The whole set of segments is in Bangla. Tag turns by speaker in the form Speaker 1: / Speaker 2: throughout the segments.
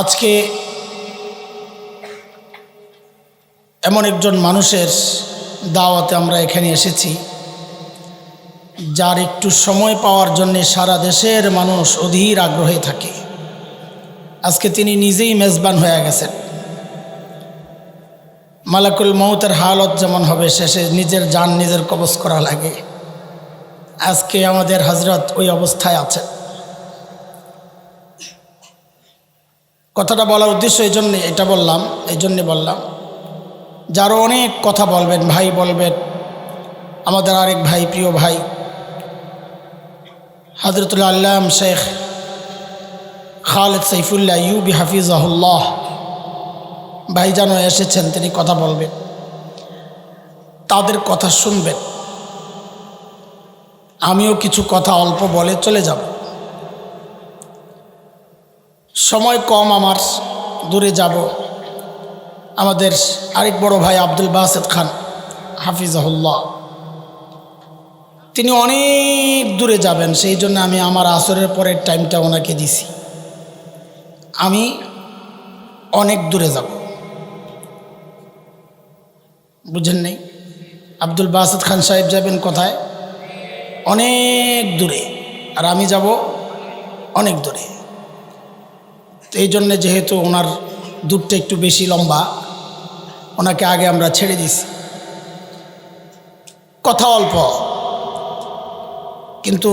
Speaker 1: আজকে এমন একজন মানুষের দাওয়াতে আমরা এখানে এসেছি যার একটু সময় পাওয়ার জন্য সারা দেশের মানুষ অধীর আগ্রহে থাকে। আজকে তিনি নিজেই মেজবান হয়ে গেছেন। মালাকুল মউতের হালত যেমন হবে, শেষে নিজের জান নিজের কবজ করা লাগে। আজকে আমাদের হযরত ওই অবস্থায় আছেন। কথাটা বলার উদ্দেশ্য এই জন্যে বললাম যারও অনেক কথা বলবেন, ভাই বলবেন, আমাদের আরেক ভাই, প্রিয় ভাই হযরতুল আল্লাম শেখ খালেদ সাইফুল্লাহ ইউবি হাফিজাহুল্লাহ ভাইজানও এসেছেন, তিনি কথা বলবেন, তাদের কথা শুনবেন। আমিও কিছু কথা অল্প বলে চলে যাব। সময় কম আমার, দূরে যাব। আমাদের আরেক বড় ভাই আব্দুল বাসেত খান হাফিজাহুল্লাহ, তিনি অনেক দূরে যাবেন, সেই জন্য আমি আমার আসরের পরের টাইমটা ওনাকে দিছি। আমি অনেক দূরে যাব, বুঝেন নেই? আব্দুল বাসেত খান সাহেব যাবেন কোথায়? অনেক দূরে, আর আমি যাব অনেক দূরে। তো এই জন্যে যেহেতু ওনার দূরটা একটু বেশি লম্বা, ওনাকে আগে আমরা ছেড়ে দিছি। কথা অল্প, কিন্তু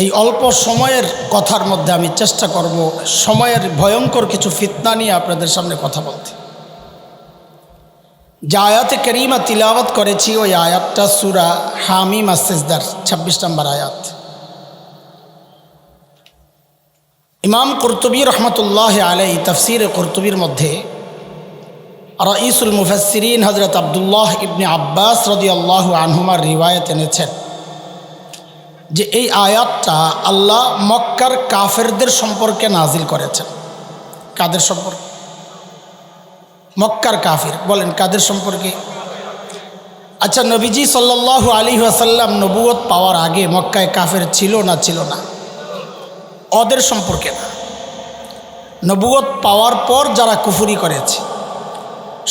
Speaker 1: এই অল্প সময়ের কথার মধ্যে আমি চেষ্টা করব সময়ের ভয়ঙ্কর কিছু ফিতনা নিয়ে আপনাদের সামনে কথা বলতে। যে আয়াতে কারিমা তিলাওয়াত করেছি ওই আয়াতটা সূরা হামিম আস-সিজদার 26 নম্বর আয়াত। ইমাম কুরতুবী রহমতুল্লাহ আলাইহি তাফসীরে কুরতুবীর মধ্যে রাইসুল মুফাসসিরিন হযরত আব্দুল্লাহ ইবনে আব্বাস রাদিয়াল্লাহু আনহুমার রিওয়ায়াত এনেছেন যে এই আয়াতটা আল্লাহ মক্কার কাফেরদের সম্পর্কে নাজিল করেছেন। কাদের সম্পর্কে? মক্কার কাফির। বলেন কাদের সম্পর্কে? আচ্ছা, নবীজি সাল্লাল্লাহু আলাইহি ওয়াসাল্লাম নবুয়ত পাওয়ার আগে মক্কায় কাফের ছিল না? ওদের সম্পর্কে না। নবুয়ত পাওয়ার পর যারা কুফরি করেছে,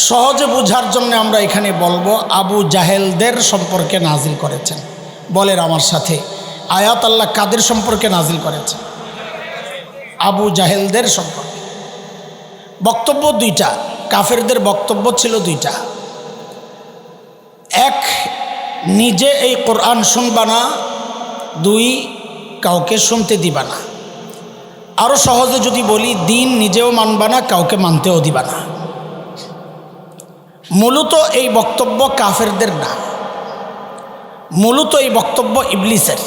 Speaker 1: সহজে বোঝার জন্য আমরা এখানে বলবো আবু জাহেলদের সম্পর্কে নাজিল করেছেন। বলেন আমার সাথে, আয়াত আল্লাহ কাদের সম্পর্কে নাজিল করেছেন? আবু জাহেলদের সম্পর্কে। বক্তব্য দুইটা, কাফেরদের বক্তব্য ছিল দুইটা। এক, নিজে এই কোরআন শুনবা না, দুই, কাউকে শুনতে দিবা না। আরও সহজে যদি বলি, দিন নিজেও মানবা না, কাউকে মানতেও দিবা না। মূলত এই বক্তব্য কাফেরদের না, মূলত এই বক্তব্য ইবলিসের।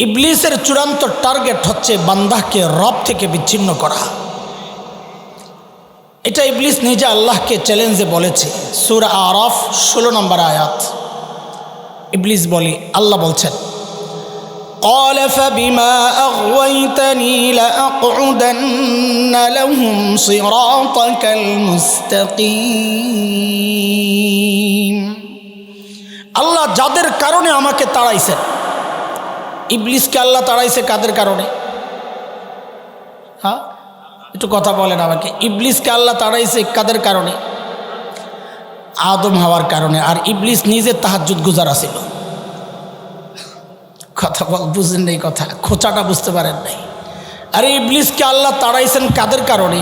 Speaker 1: ইবলিসের চূড়ান্ত টার্গেট হচ্ছে বান্দাকে রব থেকে বিচ্ছিন্ন করা। এটা ইবলিস নিজে আল্লাহকে চ্যালেঞ্জে বলেছে। সূরা আরাফ 16 নম্বর আয়াত। ইবলিস বলে, আল্লাহ বলছেন, قال فبما أغويتني لأقعدن لهم صراطك المستقيم। আল্লাহ যাদের কারণে আমাকে তাড়াইছেন, ইবলিসকে আল্লাহ তাড়াইছে কাদের কারণে? হ্যাঁ, একটু কথা বলেন আমাকে। ইবলিসকে আল্লাহ তাড়াইছে কাদের কারণে? আদম হাওয়ার কারণে। আর ইবলিস নিজে তাহাজ্জুদ গুজার ছিল। কথা বুঝেন নাই, কথা খোঁচাটা বুঝতে পারেন নাই। আরে ইবলিসকে আল্লাহ তাড়াইছেন কাদের কারণে?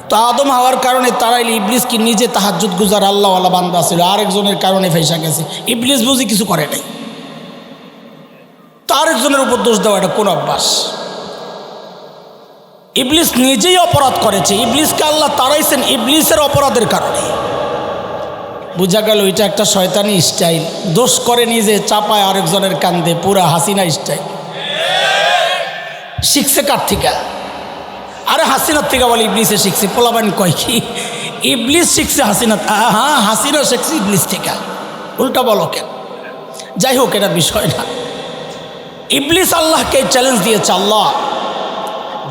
Speaker 1: তো আদম হাওয়ার কারণে তাড়াইলে ইবলিস কি নিজে তাহাজ্জুদ গুজার আল্লাহওয়ালা বান্দা ছিল? আরেকজনের কারণে ফেঁসা গেছে। ইবলিস বুঝি কিছু করে নাই, তো আরেকজনের উপর দোষ দেওয়া এটা কোন অভ্যাস? ইবলিস নিজেই অপরাধ করেছে, ইবলিসকে আল্লাহ তাড়াইছেন ইবলিসের অপরাধের কারণে। বুঝা গেল এটা একটা শয়তানি স্টাইল। দোষ করে নিজে, চাপায় আরেকজনের কান্দে, পুরা হাসিনা স্টাইল। শিখছে কার থেকে? আরে হাসিনার থেকে বলে ইবলিসে শিখছে। পোলাবান কয় কি ইবলিস শিখছে হাসিনা? হ্যাঁ, হাসিনা শিখছে ইবলিস থেকে। উল্টা বলো কেন? যাই হোক, এটা বিষয় না। ইবলিস আল্লাহকে চ্যালেঞ্জ দিয়েছে, আল্লাহ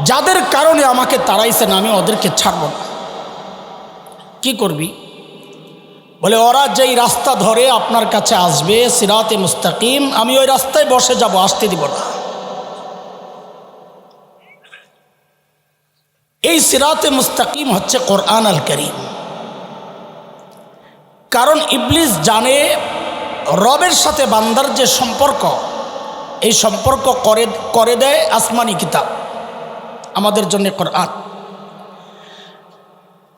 Speaker 1: যাদের কারণে আমাকে তাড়াইছেন আমি ওদেরকে ছাড়ব না। কি করবি? বলে ওরা যেই রাস্তা ধরে আপনার কাছে আসবে, সিরাতে মুস্তাকিম, আমি ওই রাস্তায় বসে যাব, আসতে দিব না। এই সিরাতে মুস্তাকিম হচ্ছে কোরআন আল কারীম। কারণ ইবলিস জানে রবের সাথে বান্দার যে সম্পর্ক, এই সম্পর্ক করে দেয় আসমানি কিতাব, আমাদের জন্য কোরআন।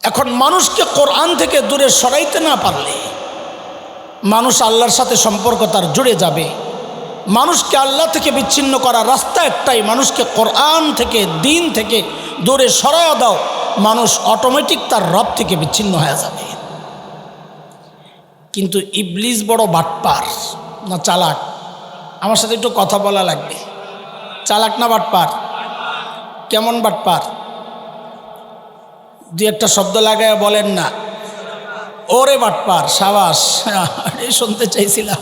Speaker 1: এখন মানুষকে কোরআন থেকে দূরে সরাইতে না পারলে মানুষ আল্লাহর সাথে সম্পর্ক তার জুড়ে যাবে। মানুষকে আল্লাহ থেকে বিচ্ছিন্ন করার রাস্তা একটাই, মানুষকে কোরআন থেকে, দিন থেকে দূরে সরাইয়া দাও, মানুষ অটোমেটিক তার রব থেকে বিচ্ছিন্ন হয়ে যাবে। কিন্তু ইবলিস বড় বাটপার না চালাক? আমার সাথে একটু কথা বলা লাগবে। চালাক না বাটপার? কেমন বাটপার? দুই একটা শব্দ লাগায় বলেন না। ওরে বাটপার, সাবাস, শুনতে চাইছিলাম।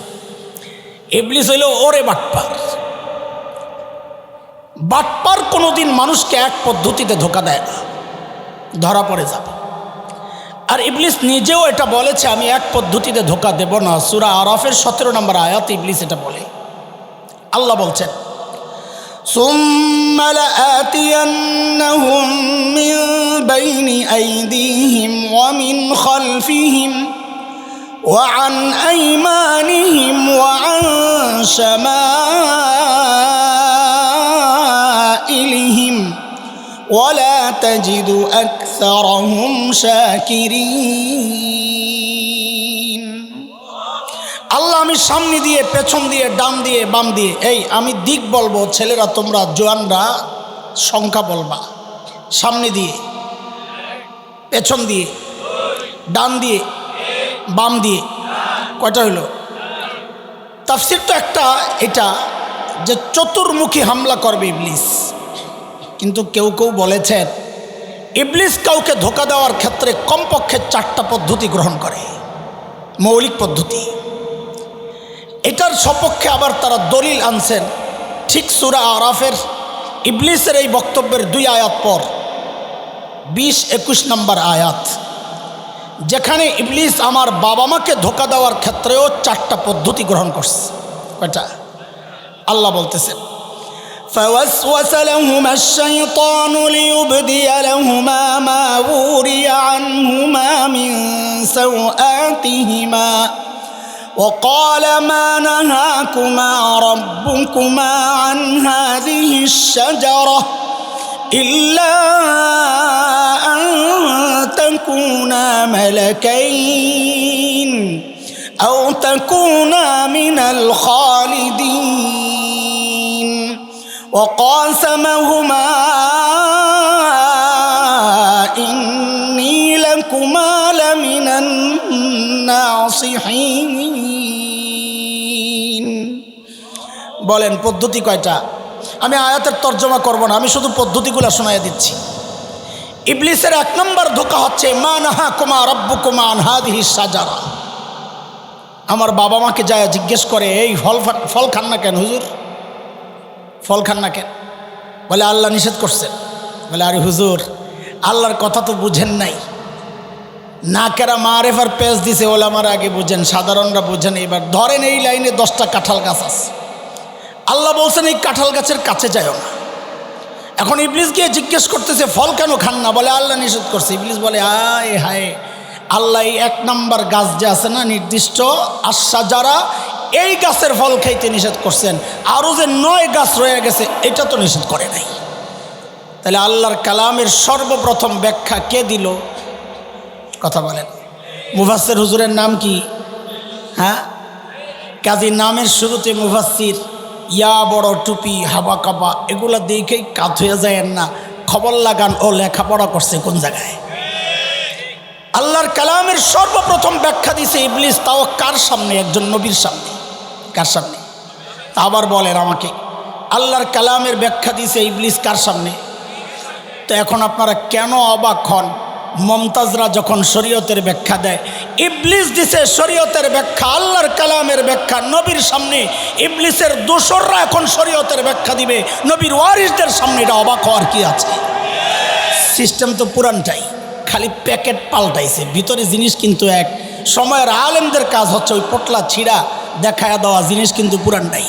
Speaker 1: ইবলিস হইল ওরে বাটপার। বাটপার কোনোদিন মানুষকে এক পদ্ধতিতে ধোঁকা দেয় না, ধরা পড়ে যাবে। আর ইবলিস নিজেও এটা বলেছে, আমি এক পদ্ধতিতে ধোঁকা দেব না। সূরা আরাফের 17 নম্বর আয়াত ইবলিস এটা বলে। আল্লাহ বলছেন, সুম্মা লাআতিয়ান্নাহুম মিন বাইনি আইদিহিম ওয়া মিন খালফিহিম ওয়া আন আইমানিহিম ওয়া আন শামাইলিহিম ওয়া লা তাজিদু আকসারাহুম শাকিরিন। আল্লাহ, আমি সামনে দিয়ে, পেছন দিয়ে, ডান দিয়ে, বাম দিয়ে, এই আমি দিক বলবো, ছেলেরা তোমরা জোয়ানরা সংখ্যা বলবা। সামনে দিয়ে, পেছন দিয়ে, ডান দিয়ে, বাম দিয়ে, কয়টা হইল? তাফসীর তো একটা এটা যে চতুর্মুখী হামলা করবে ইবলিস। কিন্তু কেউ কেউ বলেছেন ইবলিস কাউকে ধোঁকা দেওয়ার ক্ষেত্রে কমপক্ষে 4টা পদ্ধতি গ্রহণ করে, মৌলিক পদ্ধতি। এটার সপক্ষে আবার তারা দলিল আনছেন। ঠিক সূরা আরাফের ইবলিসের এই বক্তব্যের 2 আয়াত পর 20-21 নম্বর আয়াত, যেখানে ইবলিস আমার বাবা মাকে ধোঁকা দেওয়ার ক্ষেত্রেও 4টা পদ্ধতি গ্রহণ করছে। কয়টা? আল্লাহ বলতেছেন, فوسوس لهما الشيطان ليبدي لهما ما وري عنهما من سوآتهما وقال ما نهاكما ربكما عن هذه الشجرة إلا أن تكونا ملكين أو تكونا من الخالدين وقاسمهما إني لكما لمن الناصحين। বলেন পদ্ধতি কয়টা? আমি আয়াতের তর্জমা করব না, আমি শুধু পদ্ধতিগুলো শোনায় দিচ্ছি। ইবলিসের 1 নম্বর ধোঁকা হচ্ছে মা নাহাকুমা রাব্বুকুমা আন হাযিহি শাজারা। আমার বাবা মাকে যায় জিজ্ঞেস করে, এই ফল খান না কেন হুজুর? ফল খান না কেন? বলে আল্লাহ নিষেধ করছেন। বলে আরে হুজুর, আল্লাহর কথা তো বুঝেন নাই। নাকেরা মারেফার পেজ দিছে, ওলামার আগে বুঝেন, সাধারণরা বুঝেন। এবার ধরেন এই লাইনে 10টা কাঁঠাল গাছ আছে, আল্লাহ বলছেন এই কাঁঠাল গাছের কাছে যাও না। এখন ইবলিস গিয়ে জিজ্ঞেস করতেছে ফল কেন খান না? বলে আল্লাহ নিষেধ করছে। ইবলিস বলে আয় হায়, আল্লাহ এই 1 নম্বর গাছ যে আছে না নির্দিষ্ট আশ-শাজারা, এই গাছের ফল খাইতে নিষেধ করছেন, আরও যে 9 গাছ রয়ে গেছে এটা তো নিষেধ করে নাই। তাহলে আল্লাহর কালামের সর্বপ্রথম ব্যাখ্যা কে দিল? কথা বলেন। মুফাসসির হুজুরের নাম কি? হ্যাঁ, কাজী নামের শুরুতে মুফাসসির, ইয়া বড় টুপি, হাবা কাবা, এগুলা দেখেই কাত হয়ে যায় না। খবর লাগান ও লেখাপড়া করছে কোন জায়গায়। আল্লাহর কালামের সর্বপ্রথম ব্যাখ্যা দিছে ইবলিস, তাও কার সামনে? একজন নবীর সামনে। কার সামনে? তা আবার বলেন আমাকে, আল্লাহর কালামের ব্যাখ্যা দিছে ইবলিস কার সামনে? তো এখন আপনারা কেন অবাক হন? মমতাজরা যখন শরীয়তের ব্যাখ্যা দেয়, ইবলিস দিছে শরীয়তের ব্যাখ্যা, আল্লাহর কালামের ব্যাখ্যা নবীর সামনে। ইবলিসের দোসররা এখন শরীয়তের ব্যাখ্যা দিবে নবীর ওয়ারিসদের সামনে। এটা অবাক হওয়ার কি আছে? সিস্টেম তো পুরানটাই, খালি প্যাকেট পাল্টাইছে, ভিতরে জিনিস কিন্তু এক। সময়ের আলেমদের কাজ হচ্ছে ওই পোটলা ছিঁড়া দেখায়া দেওয়া, জিনিস কিন্তু পুরানটাই।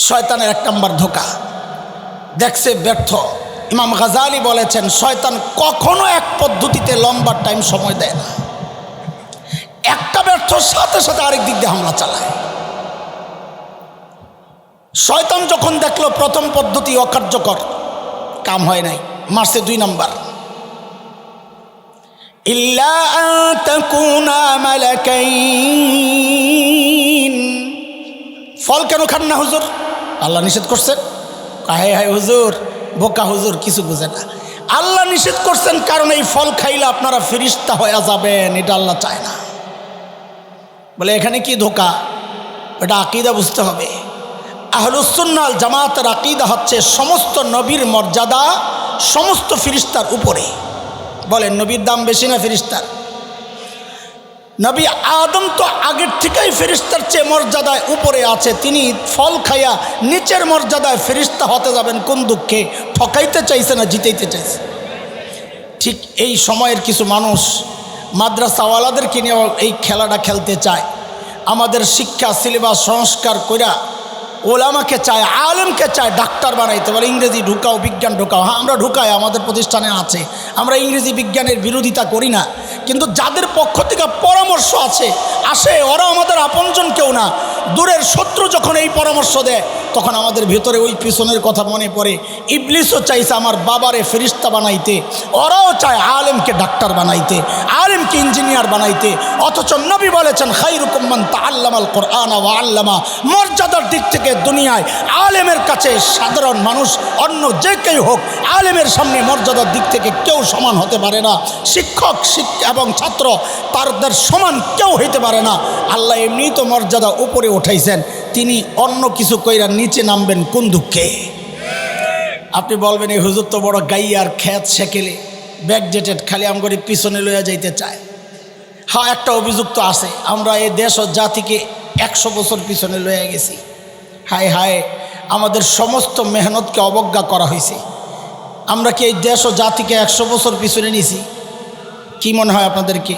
Speaker 1: শয়তানের 1 নম্বর ধোঁকা, দেখছে ব্যর্থ, ইমাম গাজালি বলেছেন শয়তান কখনো এক পদ্ধতিতে লম্বা টাইম সময় দেয় না, একটা ব্যর্থ সাথে সাথে আরেক দিক দিয়ে হামলা চালায়। শয়তান যখন দেখলো প্রথম পদ্ধতি অকার্যকর, কাম হয় নাই, মারছে 2 নাম্বার, ইল্লা আন তাকুনা মালাকাইন। ফল কেন খান না হুজুর? আল্লাহ নিষেধ করছেন। হায় হায় হুজুর, বোকা হুজুর, কিছু বুঝে না। আল্লাহ নিষেধ করছেন কারণ এই ফল খাইলে আপনারা ফেরেশতা হয়ে যাবেন, এটা আল্লাহ চায় না। বলে এখানে কি ধোকা? এটা আকীদা বুঝতে হবে। আহলুস সুন্নাহ ওয়াল জামাতের আকীদা হচ্ছে সমস্ত নবীর মর্যাদা সমস্ত ফেরেশতার উপরে। বলেন নবীর দাম বেশি না ফেরেশতার? নবী আদম তো আগের থেকেই ফেরেশতার চেয়ে মর্যাদায় উপরে আছে, তিনি ফল খাইয়া নিচের মর্যাদায় ফেরেশতা হতে যাবেন কোন দুঃখে? ঠকাইতে চাইছে না জিতাইতে চাইছে? ঠিক এই সময়ের কিছু মানুষ মাদ্রাসাওয়ালাদেরকে নিয়ে এই খেলাটা খেলতে চায়। আমাদের শিক্ষা সিলেবাস সংস্কার কইরা ওলামাকে চায়, আলেমকে চায় ডাক্তার বানাইতে, বলে ইংরেজি ঢুকাও, বিজ্ঞান ঢুকাও। হ্যাঁ, আমরা ঢুকাই, আমাদের প্রতিষ্ঠানে আছে, আমরা ইংরেজি বিজ্ঞানের বিরোধিতা করি না। কিন্তু যাদের পক্ষ থেকে পরামর্শ আসে ওরা আমাদের আপনজন কেউ না, দূরের শত্রু যখন এই পরামর্শ দেয় তখন আমাদের ভেতরে ওই পিছনের কথা মনে পড়ে। ইবলিসও চাইছে আমার বাবারে ফেরেশতা বানাইতে, ওরাও চায় আলেমকে ডাক্তার বানাইতে, আলেমকে ইঞ্জিনিয়ার বানাইতে। অথচ নবী বলেছেন খায়রুকুম মান তাআল্লামাল কুরআন ওয়া আল্লামা। মর্যাদার দিক থেকে দুনিয়ায় আলেমের কাছে সাধারণ মানুষ অন্য যে কেউ হোক, আলেমের সামনে মর্যাদার দিক থেকে কেউ সমান হতে পারে না। শিক্ষক এবং ছাত্র তাদের সমান কেউ হইতে পারে না। আল্লাহ এমনি তো মর্যাদা উপরে উঠাইছেন, তিনি অন্য কিছু কইরা নিচে নামবেন কোন দুঃখে? আপনি বলবেন এই হুজুর তো বড় গাইয়ার খ্যাত সেকেলে ব্যাকডেটেড, খালি আমগরি পিছনে লইয়া যাইতে চায়। হ্যাঁ, একটা অভিযোগ তো আছে, আমরা এই দেশ ও জাতিকে 100 বছর পিছনে লইয়া গেছি। হায় হায়, আমাদের সমস্ত মেহনতকে অবজ্ঞা করা হয়েছে। আমরা কি এই দেশ ও জাতিকে 100 বছর পিছনে নিছি? কি মনে হয় আপনাদেরকে?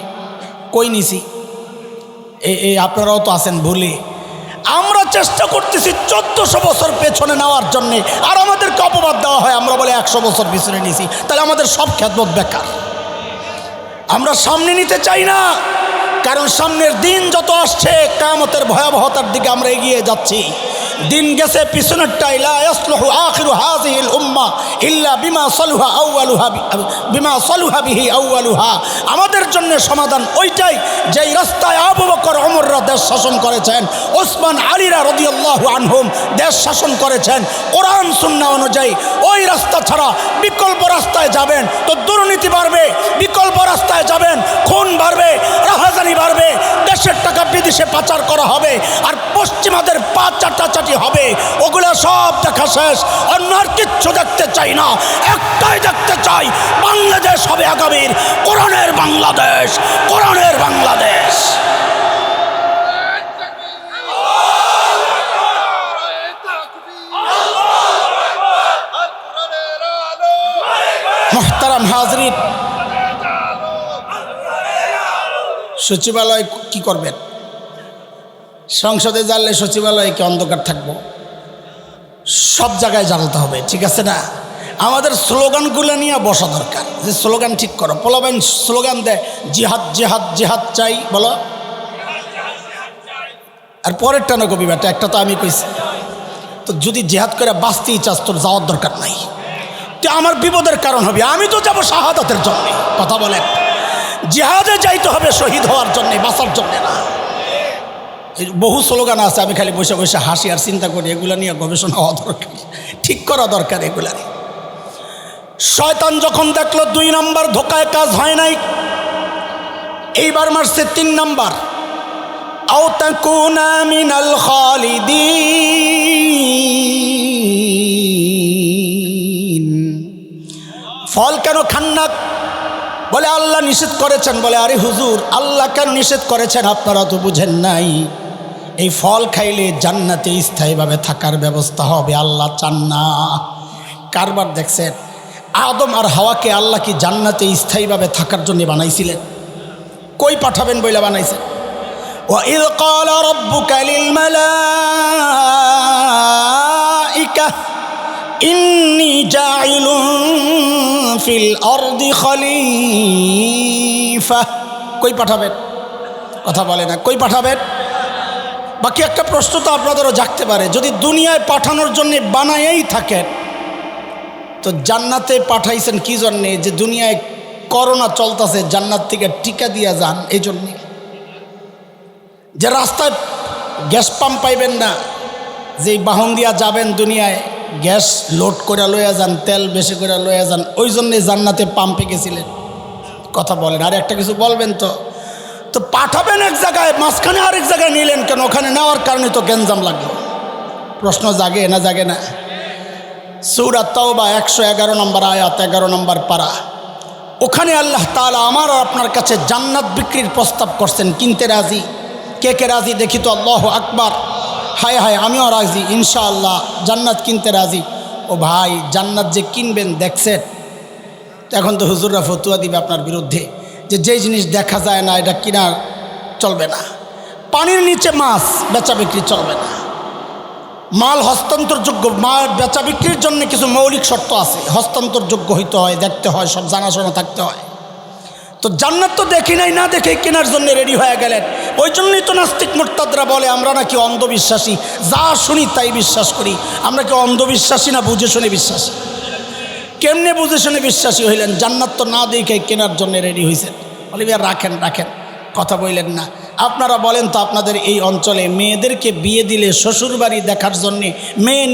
Speaker 1: কই নিছি? এই আপনারাও তো আছেন ভুলে। আমরা চেষ্টা করতেছি 1400 বছর পেছনে নেওয়ার জন্যে, আর আমাদেরকে অপবাদ দেওয়া হয়, আমরা বলে 100 বছর পিছনে নিছি। তাহলে আমাদের সব খেদমত বেকার। আমরা সামনে নিতে চাই না, কারণ সামনের দিন যত আসছে কিয়ামতের ভয়াবহতার দিকে আমরা এগিয়ে যাচ্ছি। দিন গেছে পিছনেরটাই, লা ইয়াসলুহু আখিরু হাযিহিল উম্মাহ ইল্লা বিমা সালুহা বিহি আউয়ালুহা। আমাদের জন্য সমাধান ওইটাই যেই রাস্তায় আবু বকর ওমররা দেশ শাসন করেছেন, ওসমান আলীরা রাদিয়াল্লাহু আনহুম দেশ শাসন করেছেন কোরআন সুন্নাহ অনুযায়ী। ওই রাস্তা ছাড়া বিকল্প রাস্তায় যাবেন তো দুর্নীতি বাড়বে, বিকল্প রাস্তায় যাবেন খুন বাড়বে, রাহাজানি বাড়বে, দেশের টাকা বিদেশে পাচার করা হবে, আর পশ্চিমাদের পা চাটাচাটি হবে। ওগুলো সব দেখা শেষ। অন্য আর কিচ্ছু দেখতে চাই না, একটাই দেখতে চাই, বাংলাদেশ হবে আগামীর কোরআনের বাংলাদেশ, কোরআনের বাংলাদেশ। মুহতারাম হাজরিন, সচিবালয় কি করবেন? সংসদে জানলে সচিবালয়ে কি অন্ধকার থাকবো? সব জায়গায় জ্বালাতে হবে, ঠিক আছে না? আমাদের স্লোগানগুলো নিয়ে বসা দরকার, যে স্লোগান ঠিক করো। পোলাবেন স্লোগান দেয় জিহাদ জিহাদ জিহাদ চাই, বলো। আর পরেরটা না কবি বেটা, একটা তো আমি কইছি। তো যদি জিহাদ করে বাঁচতেই চাস, তোর যাওয়ার দরকার নাই, তুই আমার বিপদের কারণ হবে। আমি তো যাবো শাহাদাতের জন্যে। কথা বলেন, জিহাদে যাইতে হবে শহীদ হওয়ার জন্যে, বাঁচার জন্যে না। বহু স্লোগান আছে, আমি খালি বসে বসে হাসি আর চিন্তা করি। এগুলো নিয়ে গবেষণা হওয়া দরকার, ঠিক করা দরকার এগুলার। শয়তান যখন দেখলো 2 নাম্বার ধোকায় কাজ হয় নাই, এইবার মারছে 3 নাম্বার, আও তাকুনা মিনাল খালিদিন। ফল কেন খান না? বলে আল্লাহ নিষেধ করেছেন। বলে আরে হুজুর, আল্লাহ কেন নিষেধ করেছেন আপনারা তো বুঝেন নাই। এই ফল খাইলে জান্নাতে স্থায়ীভাবে থাকার ব্যবস্থা হবে, আল্লাহ চান না। কারবার দেখছেন, আদম আর হাওয়াকে আল্লাহ কি জান্নাতে স্থায়ীভাবে থাকার জন্য বানাইছিলেন? কই পাঠাবেন বইলা বানাইছেন? وَإِذْ قَالَ رَبُّكَ لِلْمَلَائِكَةِ إِنِّي جَاعِلٌ ফিল আরদি খলিফা। কই পাঠাবেন? কথা বলে না, কই পাঠাবেন? বাকি একটা প্রশ্ন তো আপনাদেরও জাগতে পারে, যদি দুনিয়ায় পাঠানোর জন্য বানায়েই থাকেন তো জান্নাতে পাঠাইছেন কি জন্যে? যে দুনিয়ায় করোনা চলতেছে, জান্নাত থেকে টিকা দিয়া যান এই জন্যে। যে রাস্তায় গ্যাস পাম্প পাইবেন না, যেই বাহন দিয়া যাবেন দুনিয়ায়, গ্যাস লোড করে লইয়া যান, তেল বেশি করে লইয়া যান, ওই জন্যে জান্নাতে পাম্পে গেছিলেন। কথা বলেন, আর একটা কিছু বলবেন তো? তো পাঠাবেন এক জায়গায়, মাঝখানে আরেক জায়গায় নিলেন কেন? ওখানে নেওয়ার কারণে তো গ্যাঞ্জাম লাগলো। প্রশ্ন জাগে না জাগে না? সূরা তাওবা 111 নম্বর আয়াত, 11 নম্বর পারা। ওখানে আল্লাহ তাআলা আমার আর আপনার কাছে জান্নাত বিক্রির প্রস্তাব করছেন। কিনতে রাজি? কে কে রাজি দেখি তো? আল্লাহু আকবার। হায় হায়, আমিও রাজি ইনশাআল্লাহ, জান্নাত কিনতে রাজি। ও ভাই, জান্নাত যে কিনবেন দেখছেন? এখন তো হুজুররা ফতুয়া দিবে আপনার বিরুদ্ধে যে যেই জিনিস দেখা যায় না এটা কিনা চলবে না। পানির নিচে মাছ বেচা বিক্রি চলবে না। মাল হস্তান্তরযোগ্য, মাল বেচা বিক্রির জন্য কিছু মৌলিক শর্ত আছে, হস্তান্তরযোগ্য হইতে হয়, দেখতে হয়, সব জানাশোনা থাকতে হয়। তো জান্নাত তো দেখি নাই, না দেখে কেনার জন্য রেডি হয়ে গেলেন। ওই জন্যই তো নাস্তিক মুরতাদরা বলে আমরা নাকি অন্ধবিশ্বাসী, যা শুনি তাই বিশ্বাস করি। আমরা কি অন্ধবিশ্বাসী না বুঝে শুনে বিশ্বাসী? কেমনে বুঝে শুনে বিশ্বাসী হইলেন? জান্নাত তো না দেখে কেনার জন্য রেডি হয়েছেন। বলি রাখেন রাখেন, কথা বললেন না। আপনারা বলেন তো, আপনাদের এই অঞ্চলে মেয়েদেরকে বিয়ে দিলে শ্বশুরবাড়ি দেখার জন্যে মেয়ে